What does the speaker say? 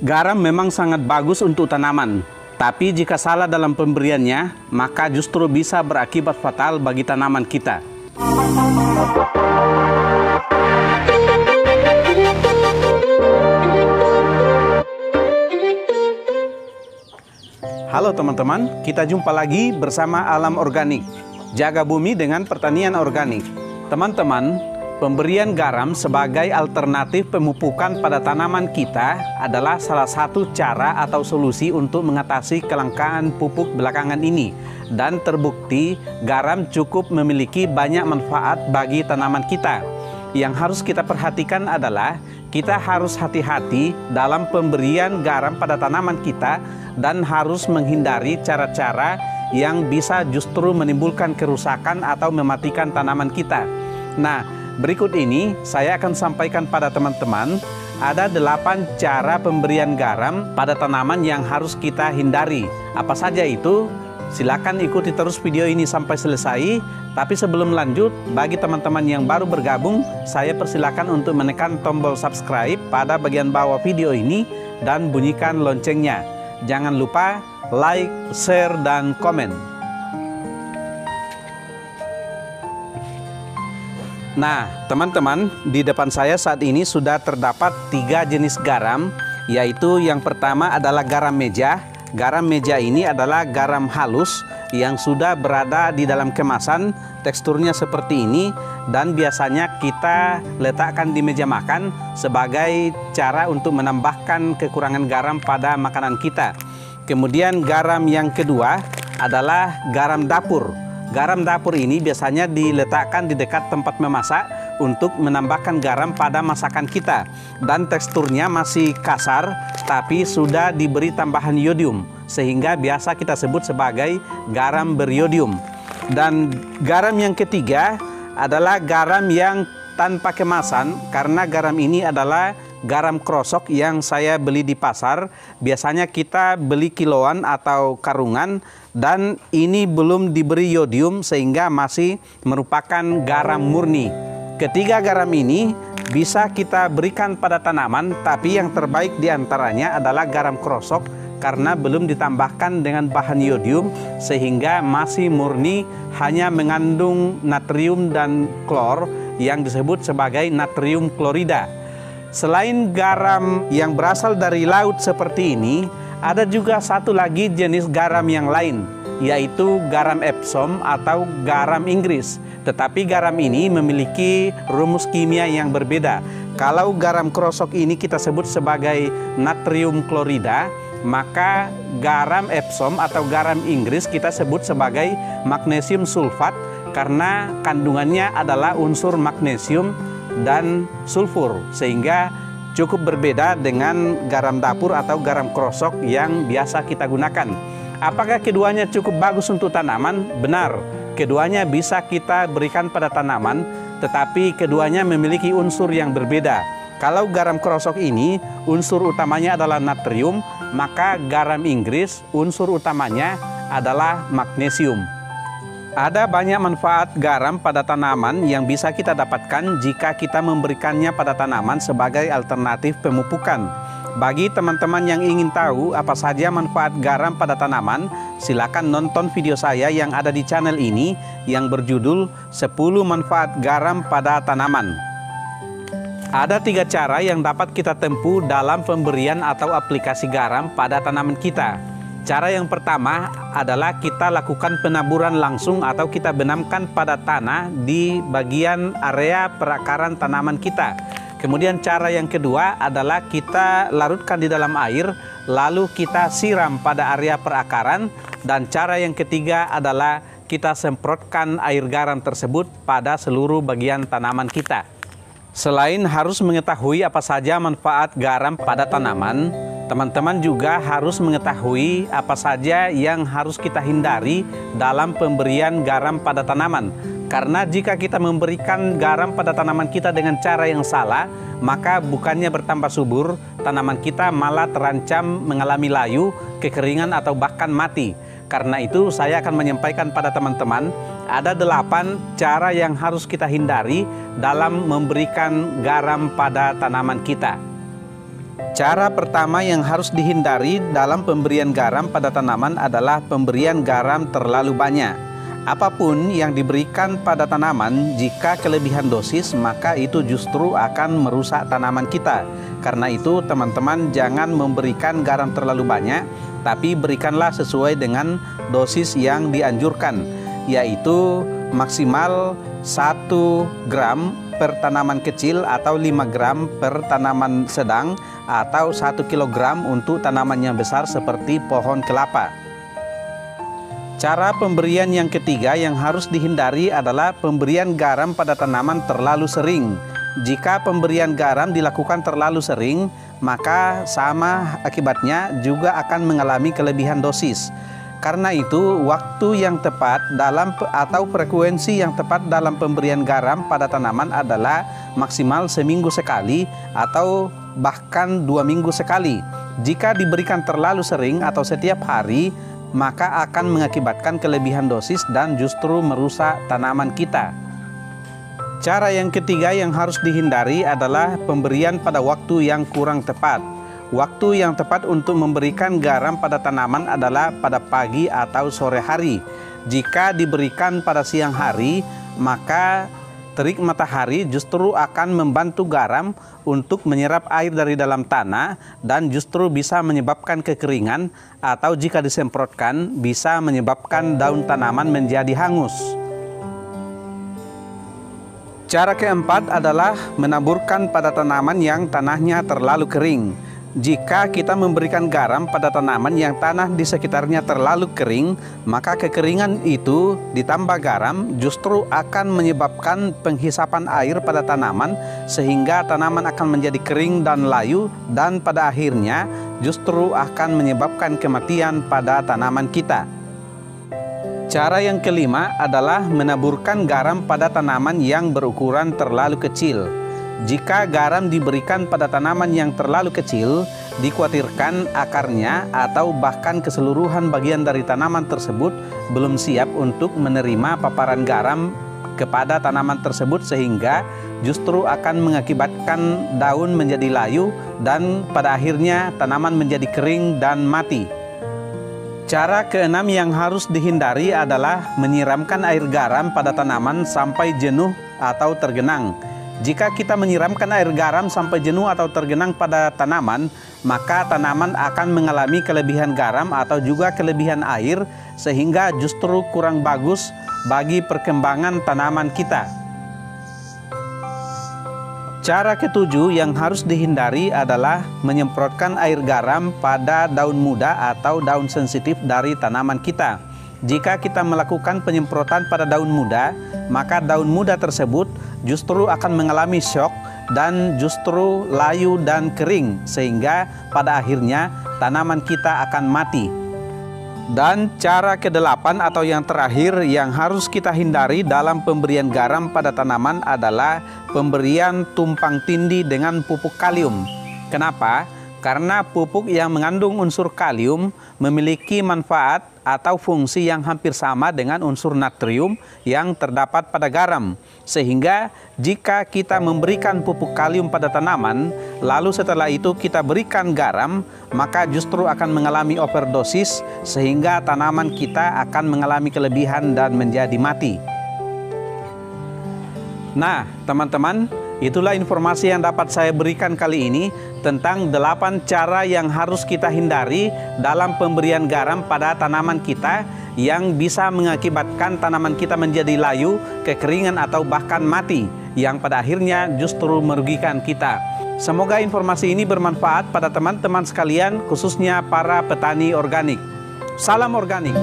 Garam memang sangat bagus untuk tanaman, tapi jika salah dalam pemberiannya, maka justru bisa berakibat fatal bagi tanaman kita. Halo teman-teman, kita jumpa lagi bersama Alam Organik. Jaga bumi dengan pertanian organik. Teman-teman, pemberian garam sebagai alternatif pemupukan pada tanaman kita adalah salah satu cara atau solusi untuk mengatasi kelangkaan pupuk belakangan ini. Dan terbukti garam cukup memiliki banyak manfaat bagi tanaman kita. Yang harus kita perhatikan adalah kita harus hati-hati dalam pemberian garam pada tanaman kita dan harus menghindari cara-cara yang bisa justru menimbulkan kerusakan atau mematikan tanaman kita. Nah, berikut ini saya akan sampaikan pada teman-teman ada 8 cara pemberian garam pada tanaman yang harus kita hindari. Apa saja itu? Silakan ikuti terus video ini sampai selesai. Tapi sebelum lanjut, bagi teman-teman yang baru bergabung, saya persilakan untuk menekan tombol subscribe pada bagian bawah video ini dan bunyikan loncengnya. Jangan lupa like, share, dan komen. Nah, teman-teman, di depan saya saat ini sudah terdapat 3 jenis garam, yaitu yang pertama adalah garam meja. Garam meja ini adalah garam halus yang sudah berada di dalam kemasan, teksturnya seperti ini, dan biasanya kita letakkan di meja makan sebagai cara untuk menambahkan kekurangan garam pada makanan kita. Kemudian garam yang kedua adalah garam dapur. Garam dapur ini biasanya diletakkan di dekat tempat memasak untuk menambahkan garam pada masakan kita. Dan teksturnya masih kasar, tapi sudah diberi tambahan yodium, sehingga biasa kita sebut sebagai garam beriodium. Dan garam yang ketiga adalah garam yang tanpa kemasan, karena garam ini adalah garam krosok yang saya beli di pasar. Biasanya kita beli kiloan atau karungan, dan ini belum diberi yodium sehingga masih merupakan garam murni. Ketiga garam ini bisa kita berikan pada tanaman, tapi yang terbaik diantaranya adalah garam krosok karena belum ditambahkan dengan bahan yodium sehingga masih murni, hanya mengandung natrium dan klor yang disebut sebagai natrium klorida. Selain garam yang berasal dari laut seperti ini, ada juga satu lagi jenis garam yang lain, yaitu garam Epsom atau garam Inggris. Tetapi garam ini memiliki rumus kimia yang berbeda. Kalau garam krosok ini kita sebut sebagai natrium klorida, maka garam Epsom atau garam Inggris kita sebut sebagai magnesium sulfat karena kandungannya adalah unsur magnesium dan sulfur, sehingga cukup berbeda dengan garam dapur atau garam krosok yang biasa kita gunakan. Apakah keduanya cukup bagus untuk tanaman? Benar, keduanya bisa kita berikan pada tanaman, tetapi keduanya memiliki unsur yang berbeda. Kalau garam krosok ini unsur utamanya adalah natrium, maka garam Inggris unsur utamanya adalah magnesium. Ada banyak manfaat garam pada tanaman yang bisa kita dapatkan jika kita memberikannya pada tanaman sebagai alternatif pemupukan. Bagi teman-teman yang ingin tahu apa saja manfaat garam pada tanaman, silakan nonton video saya yang ada di channel ini yang berjudul 10 manfaat garam pada tanaman. Ada 3 cara yang dapat kita tempuh dalam pemberian atau aplikasi garam pada tanaman kita. Cara yang pertama adalah kita lakukan penaburan langsung atau kita benamkan pada tanah di bagian area perakaran tanaman kita. Kemudian cara yang kedua adalah kita larutkan di dalam air, lalu kita siram pada area perakaran. Dan cara yang ketiga adalah kita semprotkan air garam tersebut pada seluruh bagian tanaman kita. Selain harus mengetahui apa saja manfaat garam pada tanaman, teman-teman juga harus mengetahui apa saja yang harus kita hindari dalam pemberian garam pada tanaman. Karena jika kita memberikan garam pada tanaman kita dengan cara yang salah, maka bukannya bertambah subur, tanaman kita malah terancam mengalami layu, kekeringan, atau bahkan mati. Karena itu saya akan menyampaikan pada teman-teman, ada 8 cara yang harus kita hindari dalam memberikan garam pada tanaman kita. Cara pertama yang harus dihindari dalam pemberian garam pada tanaman adalah pemberian garam terlalu banyak. Apapun yang diberikan pada tanaman, jika kelebihan dosis, maka itu justru akan merusak tanaman kita. Karena itu, teman-teman jangan memberikan garam terlalu banyak, tapi berikanlah sesuai dengan dosis yang dianjurkan, yaitu maksimal 1 gram per tanaman kecil atau 5 gram per tanaman sedang atau 1 kilogram untuk tanaman yang besar seperti pohon kelapa. Cara pemberian yang ketiga yang harus dihindari adalah pemberian garam pada tanaman terlalu sering. Jika pemberian garam dilakukan terlalu sering, maka sama akibatnya juga akan mengalami kelebihan dosis. Karena itu, waktu yang tepat atau frekuensi yang tepat dalam pemberian garam pada tanaman adalah maksimal seminggu sekali atau bahkan 2 minggu sekali. Jika diberikan terlalu sering atau setiap hari, maka akan mengakibatkan kelebihan dosis dan justru merusak tanaman kita. Cara yang ketiga yang harus dihindari adalah pemberian pada waktu yang kurang tepat. Waktu yang tepat untuk memberikan garam pada tanaman adalah pada pagi atau sore hari. Jika diberikan pada siang hari, maka terik matahari justru akan membantu garam untuk menyerap air dari dalam tanah dan justru bisa menyebabkan kekeringan atau jika disemprotkan bisa menyebabkan daun tanaman menjadi hangus. Cara keempat adalah menaburkan pada tanaman yang tanahnya terlalu kering. Jika kita memberikan garam pada tanaman yang tanah di sekitarnya terlalu kering, maka kekeringan itu ditambah garam justru akan menyebabkan penghisapan air pada tanaman sehingga tanaman akan menjadi kering dan layu dan pada akhirnya justru akan menyebabkan kematian pada tanaman kita. Cara yang kelima adalah menaburkan garam pada tanaman yang berukuran terlalu kecil. Jika garam diberikan pada tanaman yang terlalu kecil, dikhawatirkan akarnya atau bahkan keseluruhan bagian dari tanaman tersebut belum siap untuk menerima paparan garam kepada tanaman tersebut sehingga justru akan mengakibatkan daun menjadi layu dan pada akhirnya tanaman menjadi kering dan mati. Cara keenam yang harus dihindari adalah menyiramkan air garam pada tanaman sampai jenuh atau tergenang. Jika kita menyiramkan air garam sampai jenuh atau tergenang pada tanaman, maka tanaman akan mengalami kelebihan garam atau juga kelebihan air sehingga justru kurang bagus bagi perkembangan tanaman kita. Cara ketujuh yang harus dihindari adalah menyemprotkan air garam pada daun muda atau daun sensitif dari tanaman kita. Jika kita melakukan penyemprotan pada daun muda, maka daun muda tersebut justru akan mengalami syok dan justru layu dan kering sehingga pada akhirnya tanaman kita akan mati. Dan cara kedelapan atau yang terakhir yang harus kita hindari dalam pemberian garam pada tanaman adalah pemberian tumpang tindih dengan pupuk kalium. Kenapa? Karena pupuk yang mengandung unsur kalium memiliki manfaat atau fungsi yang hampir sama dengan unsur natrium yang terdapat pada garam. Sehingga jika kita memberikan pupuk kalium pada tanaman, lalu setelah itu kita berikan garam, maka justru akan mengalami overdosis sehingga tanaman kita akan mengalami kelebihan dan menjadi mati. Nah, teman-teman, itulah informasi yang dapat saya berikan kali ini tentang 8 cara yang harus kita hindari dalam pemberian garam pada tanaman kita yang bisa mengakibatkan tanaman kita menjadi layu, kekeringan atau bahkan mati yang pada akhirnya justru merugikan kita. Semoga informasi ini bermanfaat pada teman-teman sekalian, khususnya para petani organik. Salam organik.